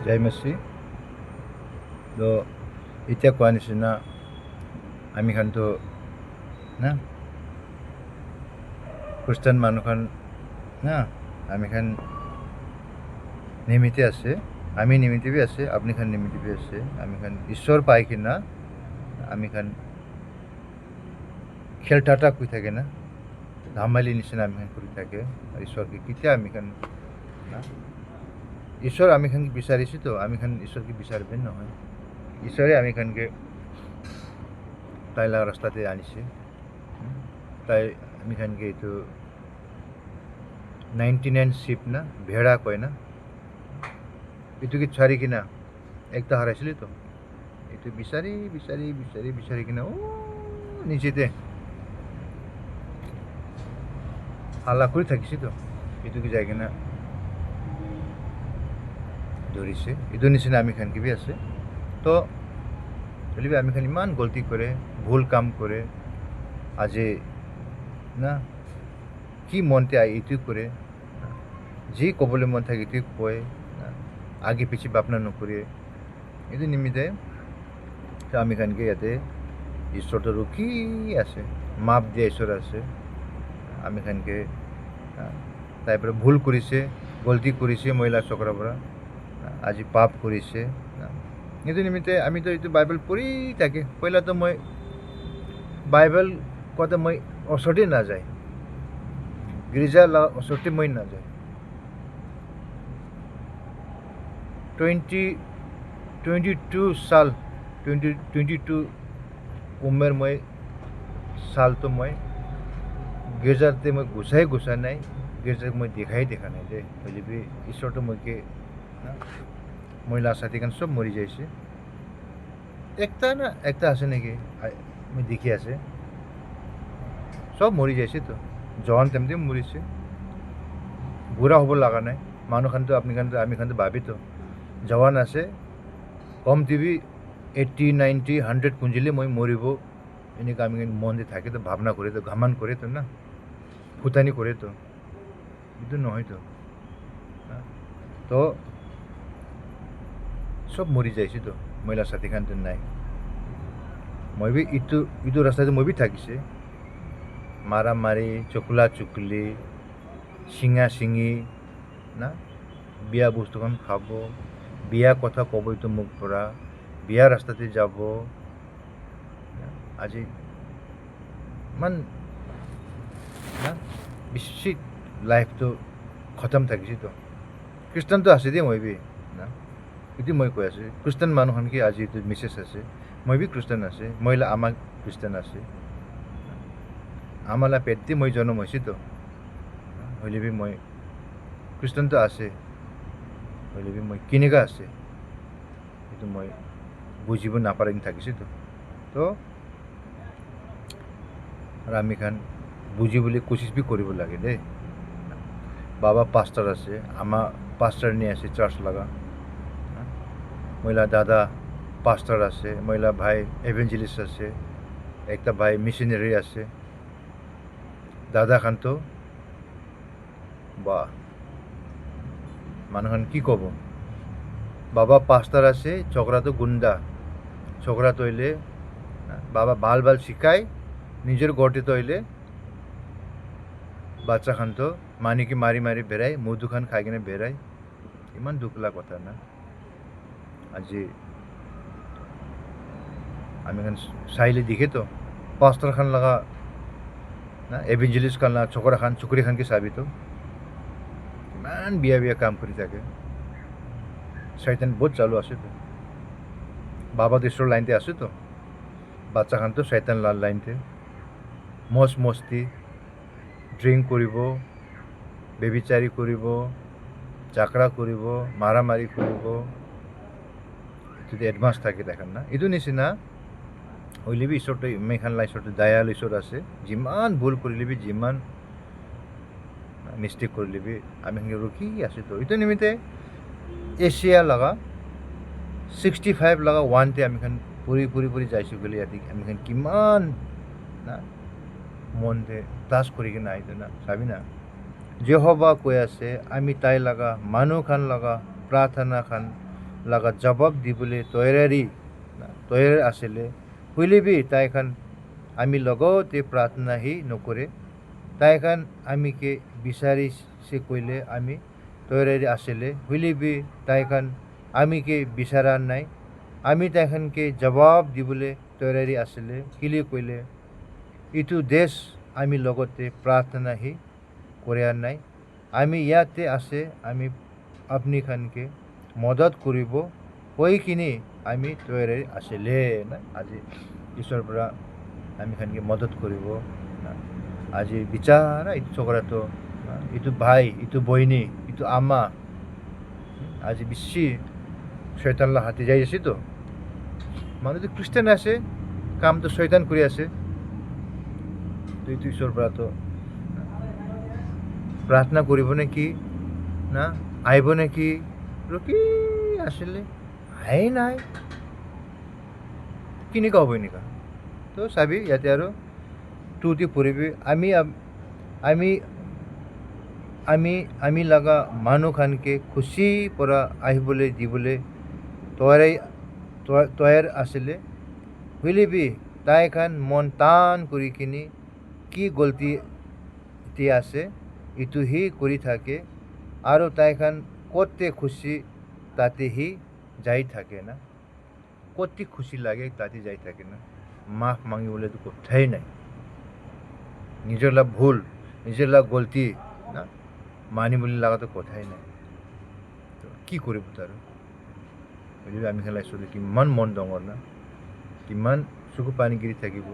জয় মাসি তো এতিয়া কোৱা নিচিনা আমি খানতো না খ্ৰীষ্টান মানুহখন না আমি খান নিমিত্তে আছে আমি নিমিত্তে বি আছে আপনি খান নিমিত্তে বি আছে আমি খান ঈশ্বর পাই কিনা আমি খান খেলটাটা কই থাকে না ধামালি নিচিনা আমি খান কৰি থাকে ঈশ্বৰকে কেতিয়া আমি খান না ঈশ্বৰ আমি খান বিচাৰিছে তো আমি খান ঈশ্বৰকে বিচাৰিবেন নহয় ঈশ্বরে আমি খানকে তাই লাগা রাস্তাতে আনিছে তাই আমি খানকে এইটো 99 শিপ না ভেড়া কয় না এইটোকে ছাড়ি কিনা একটা হারাইছিলি তো এইটো বিচাৰি বিচাৰি বিচাৰি বিচাৰি কিনা ও নিচেতে হাল্লা কৰি থাকিছে তো এইটোকে যাই কিনা ধৰিছে এইটো নিচিনা আমি খানকে বি আছে তো চলিবি আমি খান ইমান গলতি কৰে ভুল কাম কৰে আজি না কি মনতে এইটো কৰে যি ক'বলৈ মন থাকে এইটোৱে কয় আগে পিছে ভাবনা নকৰে এইটো নিমিত্তে আমি খানকে ইয়াতে ঈশ্বৰটো ৰখি আছে মাপ দিয়া ঈশ্বৰ আছে আমি খানকে তাইৰ পৰা ভুল কৰিছে গলতি কৰিছে মহিলা চক্ৰৰ পৰা আজি পাপ কৰিছে এইটো নিমিত্তে আমিতো এইটো বাইবেল পঢ়ি থাকে পহিলাতো মই বাইবেল কওঁতে মই ওচৰতে নাযায় গীৰ্জা ওচৰতে মই নাযায় 22 साल 22 उमेर मैं साल तो मैं गिर्जाते मैं घुसा नहीं गिर्जा मैं देखा नहीं दे पहले भी ईश्वर तो मैं के महिला साथी खान सब मरी जाइए एकता आसे नेকি मैं देखी आसे सब मरी जाइए तो जवान तेमते मरिছে बुरा हब लगा नहीं मानु खान तो अपनी खान तो आमी खान तो भाबी तो जवान আছে कम टीवी 80 90 100 पुंजिले मैं मरिब এনেকা আমি মনে থাকে তো ভাবনা করে তো ঘামান করে তো না ফুটানি করে তো কিন্তু নহয় তো তো সব মরি যাইছে তো মহিলা সাথী খান তো নাই মই বি ইটো রাস্তাতে মই বি থাকিছে মারামারি চকুলা চুকলি সিঙা সিঙি না বিয়া বস্তুখন খাব বিয়া কথা ক'ব এইটো মুখ পৰা বিয়া ৰাস্তাতে যাব আজি মান না বেছি লাইফটো খতম থাকিছে তো খ্ৰীষ্টানটো আছে দেই মই বি না এইটো মই কৈ আছোঁ খ্ৰীষ্টান মানুহখন কি আজি এইটো মেছেজ আছে মই বি খ্ৰীষ্টান আছে মহিলা আমাক খ্ৰীষ্টান আছে আমালা পেটতে মই জন্ম হৈছে তো হ'লে বি মই খ্ৰীষ্টানটো আছে হ'লে বি মই কেনেকা আছে এইটো মই বুজিব নাপাৰি থাকিছে তো আৰ আমি খান বুঝিবলে কোশিশ বি কৰিব লাগে দে বাবা পাস্টার আছে আমার পাস্টার নিয়ে আছে চার্চ লাগা মহিলা দাদা পাস্টার আছে মহিলা ভাই এভেঞ্জেলিস্ট আছে একটা ভাই মিশনারি আছে দাদা খান তো বা মানুষখন কি ক'ব বাবা পাস্টার আছে ছোকরা তো গুন্ডা ছোকরা তৈলে বাবা বাল শিকায় নিজের ঘরতে তৈলে বাচ্চা খান তো মানিকে মারি মারি বেড়ায় মধু খান খাই কিনে বেড়ায় ইমান দুখলা কথা না আজি আমি খান চাইলে দেখে তো পাস্টার খান লাগা না এভেঞ্জেলিস্ট খান লাগা ছোকরা খান চুকরি খানকে চাবি তো ইমান বিয়া কাম কৰি থাকে শয়তান বহুত চালু আছে তো বাবা দেশৰ লাইনতে আছে তো বাচ্চা খান তো শয়তান লাইনতে মজ মস্তি ড্রিঙ্ক কৰিব বেবিচাৰি কৰিব চাকৰা কৰিব মাৰামাৰি কৰিব যদি এডভান্স থাকে দেখেন না এইটো নিচিনা হইলে বি ঈশ্বৰটো মেখান ঈশ্বৰটো দয়াল ঈশ্বৰ আছে যিমান ভুল কৰিলে বি যিমান মিষ্টেক কৰিলে বি আমি ৰখি আছো তো এইটো নিমিত্তে এছিয়া লগা 65 লগা ওয়ানতে আমি খান পুরি যাইছোঁ গ'লে ইয়াতে আমি খান কিমান না মনতে ক্লাছ কৰি কিনে আহিতো না চাবি না যেহবা কৈ আছে আমি তাই লগা মানুহ খান লগা প্ৰাৰ্থনা খান লাগা জবাব দিবলৈ তৈয়াৰ আছিলে হইলেবি তাইখান আমি লগতে প্ৰাৰ্থনাহি নকৰে তাইখান আমিকে বিচাৰিছে কইলে আমি তৈয়াৰী আছিলে হইলেবি তাইখান আমিকে বিচাৰা নাই আমি তাইখানকে জবাব দিবলৈ তৈয়াৰী আছিলে কিলি কইলে ইটো দেশ আমি লগতে প্ৰাৰ্থনাহি কৰে নাই আমি ইয়াতে আছে আমি আপনি খানকে মদত কৰিব কৈ কিনি আমি তৈয়াৰী আছিলে না আজি ঈশ্বৰৰ পৰা আমি খানকে মদত কৰিব না আজি বিচাৰা ইটো ছোকৰাটো ইটো ভাই ইটো বইনি ইটো আমা আজি বেছি শয়তানলা হাতে যাই আছে তো মানুহ তো খ্ৰীষ্টান আছে কামটো শয়তান কৰি আছে তো ইটো ঈশ্বৰৰ পৰা তো প্ৰাৰ্থনা কৰিব নেকি না আহিব নেকি ৰকি আসলে আহে নাই কেনেকুৱা হ'ব এনেকুৱা তো চাবি ইয়াতে আৰু তুতি পঢ়িবি আমি লগা মানুহ খানকে খুচি পৰা আহিবলৈ দিবলৈ তৈয়াৰ আছিলে হইলেবি তাইখান মন টান কৰি কিনি কি গলতি আছে ইটো হি কৰি থাকে আৰু তাইখান কতে খুচি তাতে হি যাই থাকে না কতে খুচি লাগে তাতে যাই থাকে না মাফ মাগিবলৈ তো কথাই নাই নিজৰ লাভ ভুল নিজৰ লাভ গলতি না মানিবলৈ লাগাতো কথাই নাই তো কি কৰিব তাৰ আমি খেলাই চলি কিমান মন ডাঙৰ না কিমান চকু পানী গিৰি থাকিব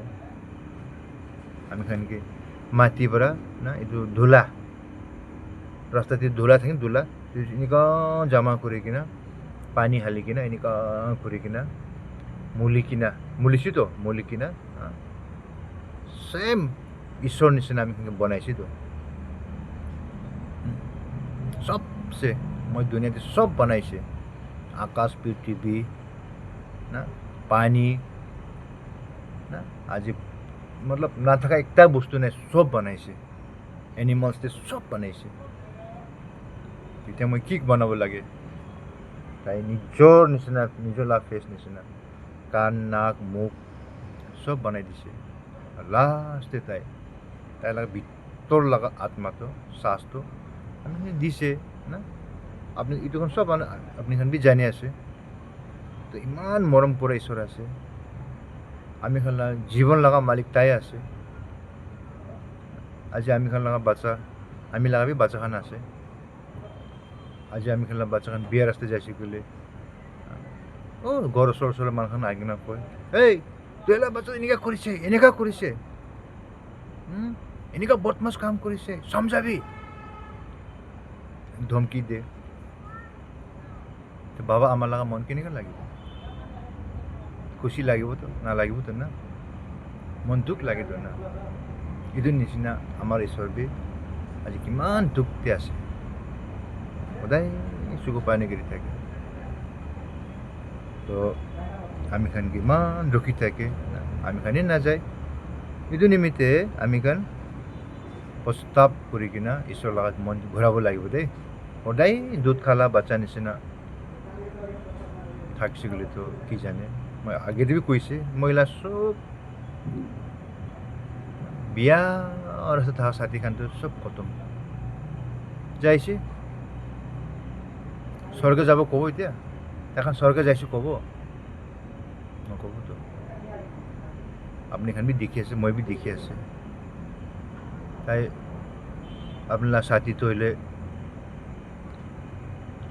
আমি খানকে মাটিৰ পৰা না এইটো ধূলা ৰাস্তাতে ধূলা থাকে ধূলা এনেকুৱা জমা কৰি কিনা পানী হালি কিনা এনেকুৱা কৰি কিনা মুলি কিনা সেম ঈশ্বৰ নিচিনা আমি বনাইছি তো সবসে মই দুনিয়াতে সব বনাইছে আকাশ পৃথিৱী না পানী না আজি মতলব নাথাকা একটা বস্তু নাই সব বনাইছে এনিমেলছতে সব বনাইছে এতিয়া মই কি বনাব লাগে তাই নিজৰ নিচিনা নিজৰ লাভ ফেচ নিচিনা কাণ নাক মুখ সব বনাই দিছে লাষ্টে তাই লগা ভিতৰ লগা আত্মাটো শ্বাসটো আমি দিছে না আপনি এইটোখন সব আপনি বি জানি আছে তো ইমান মৰম পৰা ঈশ্বৰ আছে আমি খান জীৱন লগা মালিক তাই আছে আজি আমি খান লগা বাচ্চা আমি লাগাবি বাচ্চা খান আছে আজি আমি খান বাচ্চা খান বিয়া ৰাস্তায় যাইছে গ'লে ঘৰ ওচৰৰ মানুহখন আহি কিনে কয় এই তোলা বাচ্চা এনেকুৱা কৰিছে এনেকুৱা বদমাছ কাম কৰিছে সমজাবি ধমকি দে তো বাবা আমাৰ লাগা মন কেনেকুৱা লাগিব খুশি লাগিব তো নালাগিব তো না মন দুখ লাগে তো না এইটো নিচিনা আমাৰ ঈশ্বৰবি আজি কিমান দুখতে আছে সদায় চকু পানী গিৰি থাকে তো আমি খান কিমান ৰখি থাকে আমি খানে নাযায় এইটো নিমিত্তে আমি খান প্ৰস্তাৱ কৰি কিনা ঈশ্বৰৰ লগত মন ঘূৰাব লাগিব দেই সদায় দুধ খালা বাচ্চা নিচিনা থাকিছে গ'লে তো কি জানে মই আগেদি কৈছে মহিলা চব বিয়া ৰাস্তাত থকা সাথী খানটো চব খতম যাইছে স্বৰ্গ যাব ক'ব এতিয়া এখন স্বৰ্গ যাইছোঁ ক'ব নক'ব তো আপুনি খান বি দেখি আছে মই বি দেখি আছে তাই আপনার साथी तो हले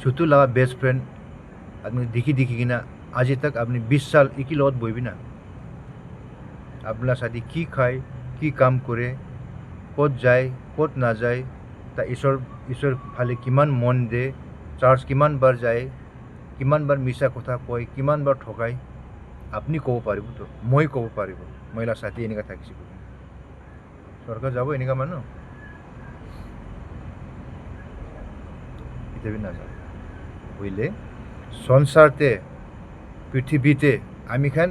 छुट्टू लगा बेस्ट फ्रेंड आदमी देखी किना आज तक आपने 20 साल एक ही लौट बोई ना अपना साथी की खाए की काम करे कत जाए कत ना जाए ता ईश्वर फाले किमान मन दे चार्ज किमान बार जाए किमान बार मिसा कथा कय किमान बार ठकाय আপনি ক'ব পাৰিব তো মই ক'ব পাৰিব মহিলা সাথী এনেকুৱা থাকিছে সৰকাৰ যাব এনেকুৱা মানুহ ইত্যাদি না যাব বুঝলে সংসারতে পৃথিবীতে আমি খান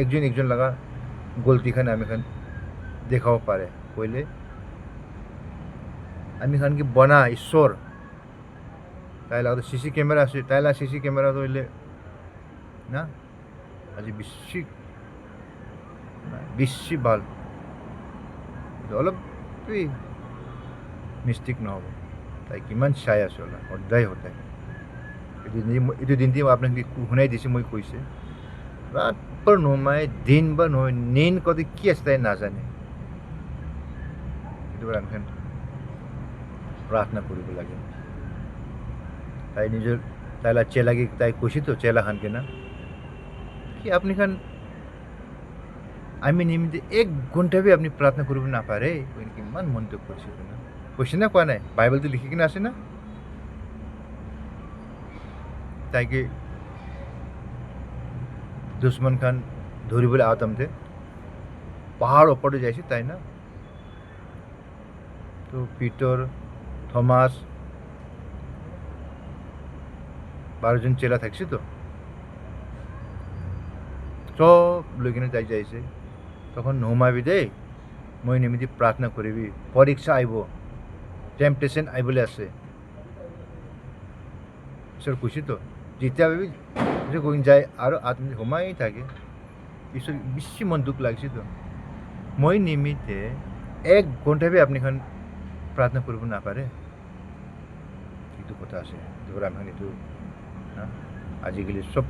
একজন লাগা গলতি খান আমি খান দেখাব পারে কইলে আমি খান কি বনা ঈশ্বর তাই লাগা সিসি ক্যামেরা আছে তাই লাগা সিসি ক্যামেরা তো হইলে না আজি বেছি বেছি ভাল অলপ মিষ্টেক নহ'ব তাই কিমান চাই আছে অলপ সদায় সদায় এইটো দিনটি আপোনাক শুনাই দিছে মই কৈছে ৰাতভৰ নমাই দিনভৰ নহয় নিন কদি কি আছে তাই নাজানে এইটো আমি প্ৰাৰ্থনা কৰিব লাগে তাই নিজৰ তাইলা চেলাকে তাই কৈছে তো চেলা খানকে না কি আপনি খান আমি নিমিত্তে 1 ঘণ্টা भी আপনি প্ৰাৰ্থনা কৰিব নাপাৰে কিমান মন্তব্য কৰিছে না কৈছে না কোৱা নাই বাইবেলটো লিখি কিনে আছে না তাইকে দুশ্মন খান ধৰিবলৈ আতমতে পাহাৰ ওপৰতে যাইছে তাই না তো পিটৰ থমাস 12 জন চেলা থাকছে তো সব লৈ কিনে তাই যাইছে তখন নমাবি দেই মই নিমিত্তে প্ৰাৰ্থনা কৰিবি পৰীক্ষা আহিব টেম্পটেশ্যন আহিবলৈ আছে ঈশ্বৰ কৈছে তো যেতিয়া ভাবি যে গৈ যায় আৰু আত্মা সোমাই থাকে ঈশ্বৰ বেছি মন দুখ লাগিছে তো মই নিমিত্তে 1 ঘণ্টা भी আপনি খান প্ৰাৰ্থনা কৰিব নাপাৰে এইটো কথা আছে আমি এইটো আজিকালি সব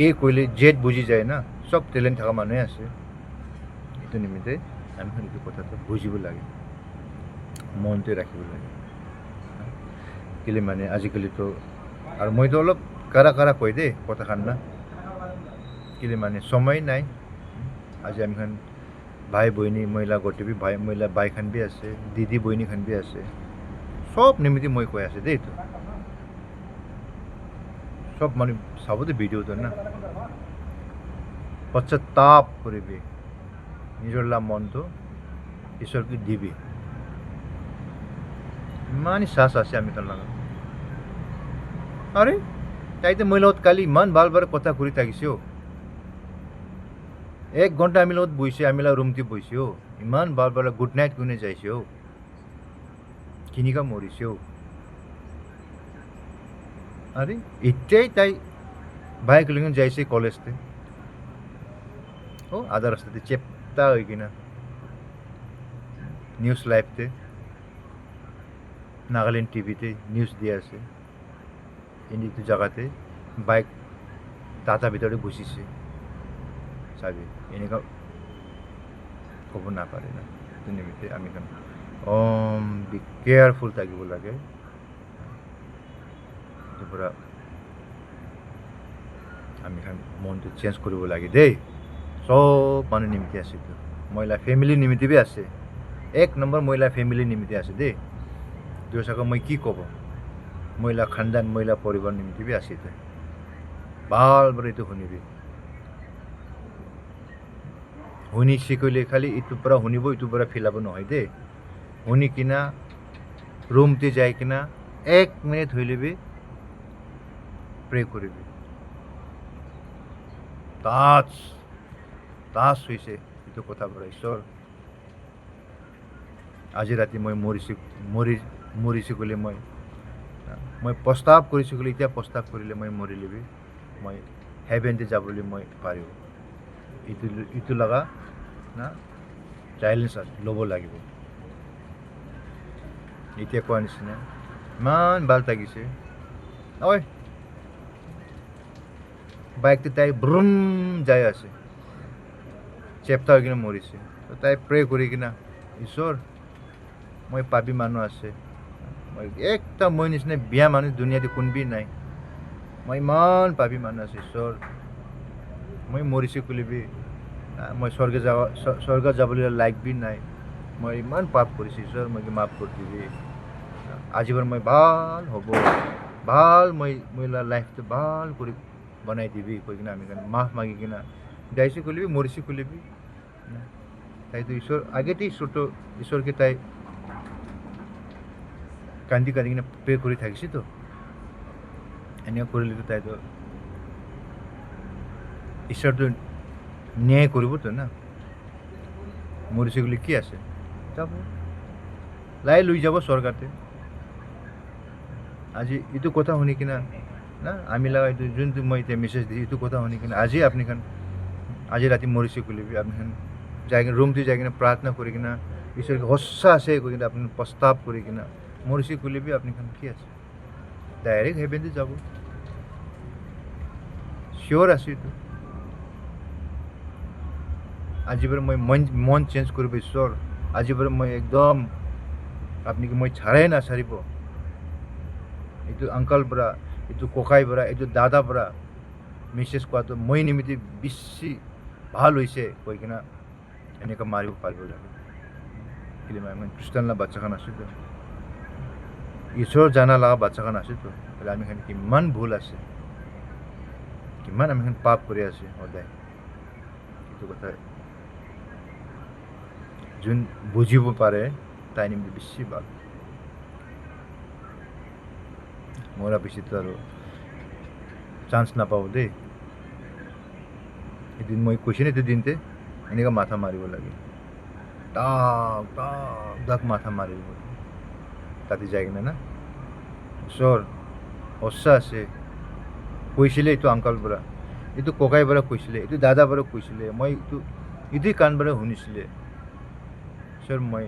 এই কইলে জেদ বুঝি যায় না সব ট্যালেন্ট থাকা মানুহে আছে এইটো নিমিত্তে আমি এইটো কথাটো বুজিব লাগে মনতে ৰাখিব লাগে কেলে মানে আজিকালিতো আৰু মইতো অলপ কাৰা কৈ দে কথাখান না কেলে মানে সময় নাই আজি আমি খান ভাই বহিনী মহিলা গোটেই ভাই মহিলা বাই খান भी আছে দিদি বহিনী খান भी আছে সব নিমিত্তে মই কৈ আছে দেই তো সব মানে চাবতে ভিডিঅ'টো না পশ্চাতাপ কৰিবি নিজৰ মনটো ঈশ্বৰকে দিবি ইমানেই চাস আছে আমি তাৰ লগত আৰে তাইতে মই লগত কালি ইমান ভাল কথা কৰি থাকিছে 1 ঘণ্টা আমি লগত বহিছে আমি ৰুমতে বহিছে ইমান ভাল গুড নাইট কোনে যাইছে কিনিকা মৰিছে আরে এটাই তাই বাইক লৈ যাইছে কলেজতে আধা রাস্তাতে চেপটা হয়ে কিনা নিউজ লাইভতে নাগাল্যান্ড টিভিতে নিউজ দিয়ে আছে এইটো জায়গাতে বাইক টাটা ভিতরে ঘুষিছে চাবি এনেকা ক'ব নাপাৰে না নিমিত্তে আমি বি কেয়াৰফুল থাকিব লাগে পুৰা আমি মনটো চেঞ্জ কৰিব লাগে দেই সব মানুহ নিমিত্তে আছে তো মহিলা ফেমিলি নিমিত্তে भी আছে 1 নম্বৰ মহিলা ফেমিলি নিমিত্তে আছে দেই দুসকা মই কি ক'ব মহিলা খানদান মহিলা পৰিবাৰ নিমিত্তে भी আছে তো ভালভাবে এইটো শুনিবি শুনি শিকিলে খালি ইটোৰ পৰা শুনিব ইটোৰ পৰা ফিলাব নহয় দেই শুনি কিনা ৰুমতে যাই কিনা 1 মিনিট হৈ লবি প্রে করবি তাস হয়েছে এইটো কথা বলে ঈশ্বর আজি রাতি মই মরিছি গলে মই প্রস্তাব কৰিছোঁ গলে এতিয়া প্ৰস্তাব কৰিলে মই মৰি লিবি মই হেভেনতে যাবলৈ মই পাৰিব এইটো লগা না চাইলেন্স ল'ব লাগিব এতিয়া কোৱা নিচিনা ইমান ভাল লাগিছে ঐ বাইকতে তাই ব্ৰুম যাই আছে চেপ্টা হৈ কিনে মৰিছে তাই প্ৰে কৰি কিনা ঈশ্বৰ মই পাপী মানুহ আছে মই একটা মই নিচিনা বিয়া মানুহ দুনিয়াতে কোনবি নাই মই ইমান পাপী মানুহ আছে ঈশ্বৰ মই মৰিছে কুলিবি মই স্বৰ্গ যাবলৈ লাইক বি নাই মই ইমান পাপ কৰিছোঁ ঈশ্বৰ মই মাফ কৰি দিবি আজিবাৰ মই ভাল হ'ব ভাল মই লাইফটো ভাল কৰি বনাই দিবি কৈ কিনা আমি মাফ মাগি কিনা যাইছে খুলিবি মরিছে খুলিবি তাই তো ঈশ্বর আগেতেই ঈশ্বরকে তাই কান্দি কিনা প্রে করে থাকিছি তো এনেকুৱা কৰিলে তো তাই তো ঈশ্বৰ তো ন্যায় কৰিব তো না মরিছে গুলি কি আছে যাব লাই লৈ যাব স্বর্গাতে আজি এইটো কথা শুনি কিনা না আমি লাগা এইটো যোনটো মই এতিয়া মেছেজ দিছোঁ এইটো কথা শুনি কিনে আজি ৰাতি মৰিছে কলিবি আপনি যাই কিনে ৰুমটো যাই কিনে প্ৰাৰ্থনা কৰি কিনে ঈশ্বৰকে সঁচা আছে কৈ কিনে আপুনি প্ৰস্তাৱ কৰি কিনে মৰিছে কলিবি আপনি কি আছে ডাইৰেক্ট হেভেনটো যাব চিয়'ৰ আছো এইটো আজিৰ পৰা মই মন চেঞ্জ কৰিব ঈশ্বৰ আজিৰ পৰা মই একদম আপনি কি মই ছাড়াই নাচাৰিব এইটো আংকাল পৰা এইটো ককাই পৰা এইটো দাদা পৰা মেছেজ কোৱাটো মই নিমিত্তে বেছি ভাল হৈছে কৈ কিনে এনেকৈ মাৰিব পাৰিব লাগে কেলে মই খ্ৰীষ্টানলা বাচ্চাখন আছোতো ঈশ্বৰ জানা লগা বাচ্চাখন আছোতো তাহলে আমি কিমান ভুল আছে কিমান আমি পাপ কৰি আছে সদায় এইটো কথা যোন বুজিব পাৰে তাই নিমিত্তে বেছি ভাল মৰা পিছতো আৰু চান্স নাপাব দেই এদিন মই কৈছোঁ এইটো দিনতে এনেকৈ মাথা মাৰিব লাগে দাক মাথা মাৰিব তাতে যায় কিনে না ঈশ্বৰ সঁচা আছে কৈছিলে এইটো আংকাল পৰা এইটো ককাই পৰা কৈছিলে এইটো দাদা পৰা কৈছিলে মই এইটোৱে কাণ পৰা শুনিছিলে ঈশ্বৰ মই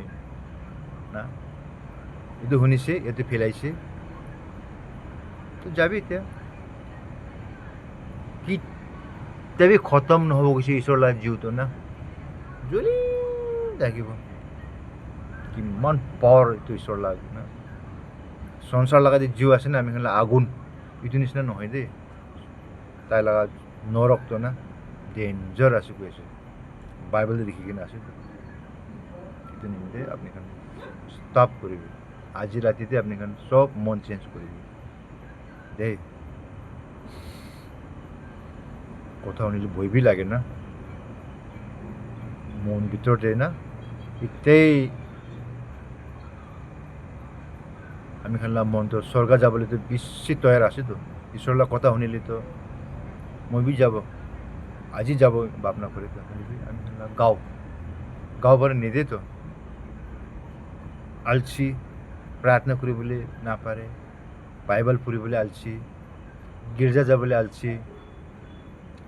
না এইটো শুনিছে ইয়াতে ফেলাইছে তো যাবি এতিয়া কেতিয়াবি খতম নহ'ব কৈছে ঈশ্বৰৰ লগত জীৱটো না জ্বলি থাকিব কিমান পাৱাৰ এইটো ঈশ্বৰৰ লগত না সংসাৰ লগা যে জীৱ আছে না আমি আগুন এইটো নিচিনা নহয় দেই তাই লগা নৰকটো না ডেঞ্জাৰ আছে কৈ আছে বাইবেল দেখি কিনে আছে এইটো নিমিত্তে আপুনি ষ্টপ কৰিব আজি ৰাতিতে আপুনি চব মন চেঞ্জ কৰিব দেই কথা শুনিলে ভয়বি লাগে না মন ভিতৰতে না এতিয়াই আমি মনটো স্বৰ্গ যাবলৈতো বেছি তৈয়াৰ আছেতো ঈশ্বৰৰ লগত কথা শুনিলেতো মই বি যাব আজি যাব ভাৱনা কৰি আমি গাঁও পৰা নিদেতো আলচি প্ৰাৰ্থনা কৰিবলৈ নাপাৰে বাইবেল পঢ়িবলৈ আলচি গীৰ্জা যাবলৈ আলচি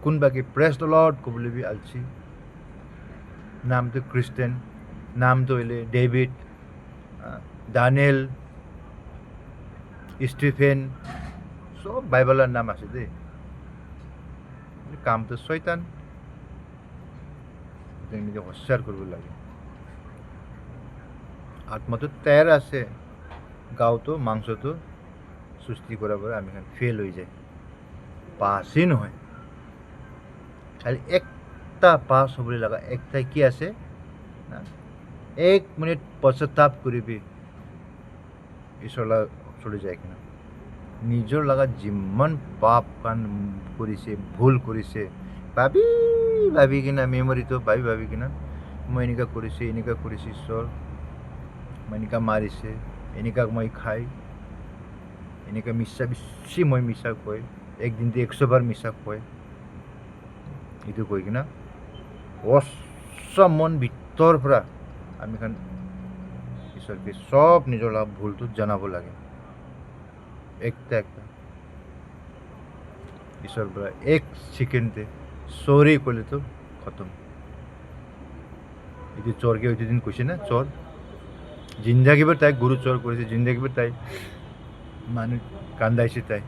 কোনোবাকে প্ৰেছ দ্য লৰ্ড ক'বলৈ বি আলচি নামটো খ্ৰীষ্টান নামটো হ'লে ডেভিড দানিয়েল ষ্টিফেন চব বাইবেলৰ নাম আছে দেই কামটো শয়তান নিজে হস্যাৰ কৰিব লাগে আত্মাটো তৈয়াৰ আছে গাঁৱতো মাংসটো সৃষ্টি কৰাৰ পৰা আমি ফেইল হৈ যায় পাছেই নহয় খালি একটা পাছ হ'বলৈ লগা একটাই কি আছে 1 মিনিট পশ্চাতাপ কৰিবি ঈশ্বৰৰ চলি যায় কিনা নিজৰ লগত যিমান পাপ কাণ কৰিছে ভুল কৰিছে ভাবি কিনা মেমৰিটো ভাবি কিনা মই এনেকুৱা কৰিছে ঈশ্বৰ মই এনেকুৱা মাৰিছে এনেকুৱা মই খাই এনেকুৱা বেছি মই মিছা কয় একদিনতে 100 বাৰ মিছা কয় এইটো কৈ কিনা মন ভিতৰ পৰা আমি ঈশ্বৰকে চব নিজৰ লগত ভুলটো জনাব লাগে একটা ঈশ্বৰ পৰা 1 সেকেন্ডে চৰি ক'লেতো খতম এইটো চোৰকে এইটো দিন কৈছে না চোৰ জিন্দাগীবোৰ তাই গুৰু চোৰ কৰিছে জিন্দাগীবোৰ তাই মানুহ কান্দাইছে তাই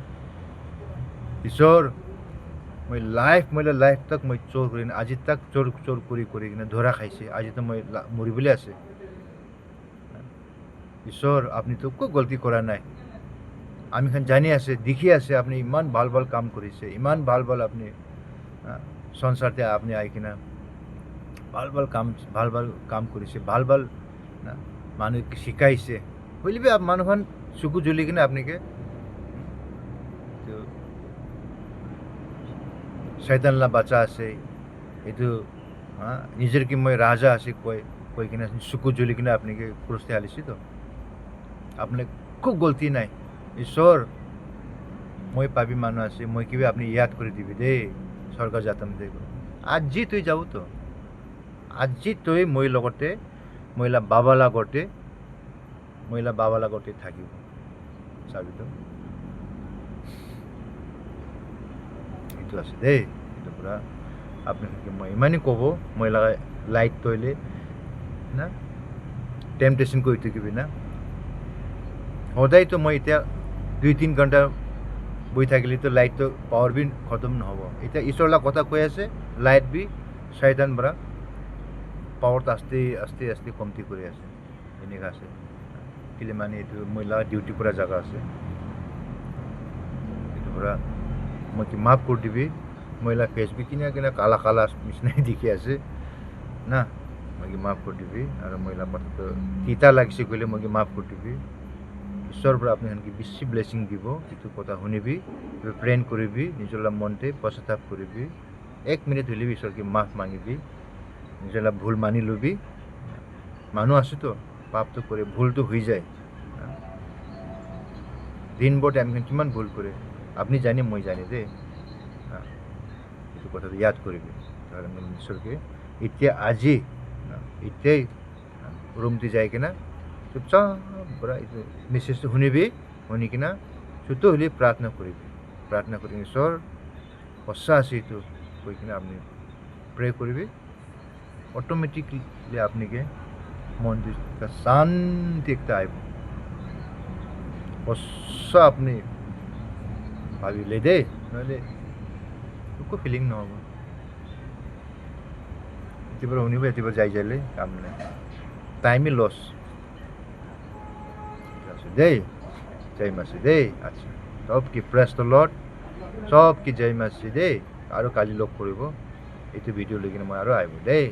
ঈশ্বৰ মই লাইফ তাক মই চোৰ কৰি আজি তাক চোৰ কৰি কিনে ধৰা খাইছে আজিতো মই মৰিবলৈ আছে ঈশ্বৰ আপুনিতো একো গলতি কৰা নাই আমি জানি আছে দেখি আছে আপনি ইমান ভাল কাম কৰিছে ইমান ভাল আপনি সংসাৰতে আপনি আহি কিনা ভাল কাম কৰিছে ভাল মানুহকে শিকাইছে বুঝলিবি মানুহখন চকু জ্বলি কিনে আপনাকে শয়তানলা বাচ্চা আছে এইটো নিজের কি মই রাজা আছে কৈ কিনা চকু জ্বলি কিনে আপনাকে ক্রুশে হালিছি তো আপনার খুব গলতি নাই ঈশ্বৰ মই পাবি মানুহ আছে মই কিবা আপনি ইয়াদ কৰি দিবি দেই স্বৰ্গ যাতম দে আজি তুই যাও তো আজি তুই মই লগতে মহিলা বাবা লগতে থাকিব চাবি তো লাইটটো আছে দেই এইটো পূৰা আপোনালোকে মই ইমানেই ক'ব মই লাইট তৈলে না টেম্পটেশ্যন কৰি থাকিবি না সদায়তো মই এতিয়া 2-3 ঘণ্টা বহি থাকিলেতো লাইটটো পাৱাৰ বি খতম নহ'ব এতিয়া ঈশ্বৰৰ কথা কৈ আছে লাইট বি শয়তান পৰা পাৱাৰটো আস্তে আস্তে আস্তে কমতি কৰি আছে এনেকুৱা আছে কেলে মানে এইটো মহিলা ডিউটি কৰা জাগা আছে এইটো পৰা মই কি মাফ কৰি দিবি মহিলা ফেচ বি কিনা কিনা কালা কালা নিচিনাই দেখি আছে না মই কি মাফ কৰি দিবি আৰু মহিলা কথাটো তিতা লাগিছে ক'লে মই কি মাফ কৰি দিবি ঈশ্বৰৰ পৰা আপুনি সেনেকৈ বেছি ব্লেছিং দিব এইটো কথা শুনিবি প্ৰেণ কৰিবি নিজৰ মনতে পশ্চাতাপ কৰিবি 1 মিনিট হ'লেও ঈশ্বৰকে মাফ মাগিবি নিজৰ ভুল মানি ল'বি মানুহ আছেতো পাপটো কৰে ভুলটো হৈ যায় দিনবোৰ আমি কিমান ভুল কৰে আপুনি জানে মই জানে দেই এইটো কথাটো ইয়াদ কৰিবি ঈশ্বৰকে এতিয়া আজি এতিয়াই ৰুমটো যাই কিনা চুপচাপ পৰা এইটো মেছেজটো শুনিবি শুনি কিনা চুটো হ'লে প্ৰাৰ্থনা কৰিবি প্ৰাৰ্থনা কৰি ঈশ্বৰ সঁচা আছে এইটো কৈ কিনে আপুনি প্ৰে কৰিবি অটোমেটিকলি আপনাকে মনটো শান্তি একটা আইব সঁচা আপনি ভাবিলে দেই নহ'লে একো ফিলিং নহ'ব এতিয়াৰ শুনিব এতিয়াৰ যাই যাইলে কাম নাই টাইমে লছ দেই জয় মাসি দেই আচ্ছা সব কি প্রেস দ্য লর্ড সব কি জয় মাসি দেই আৰু কালি লগ কৰিব এইটো ভিডিঅ' লৈ কিনে মই আৰু আহিব দেই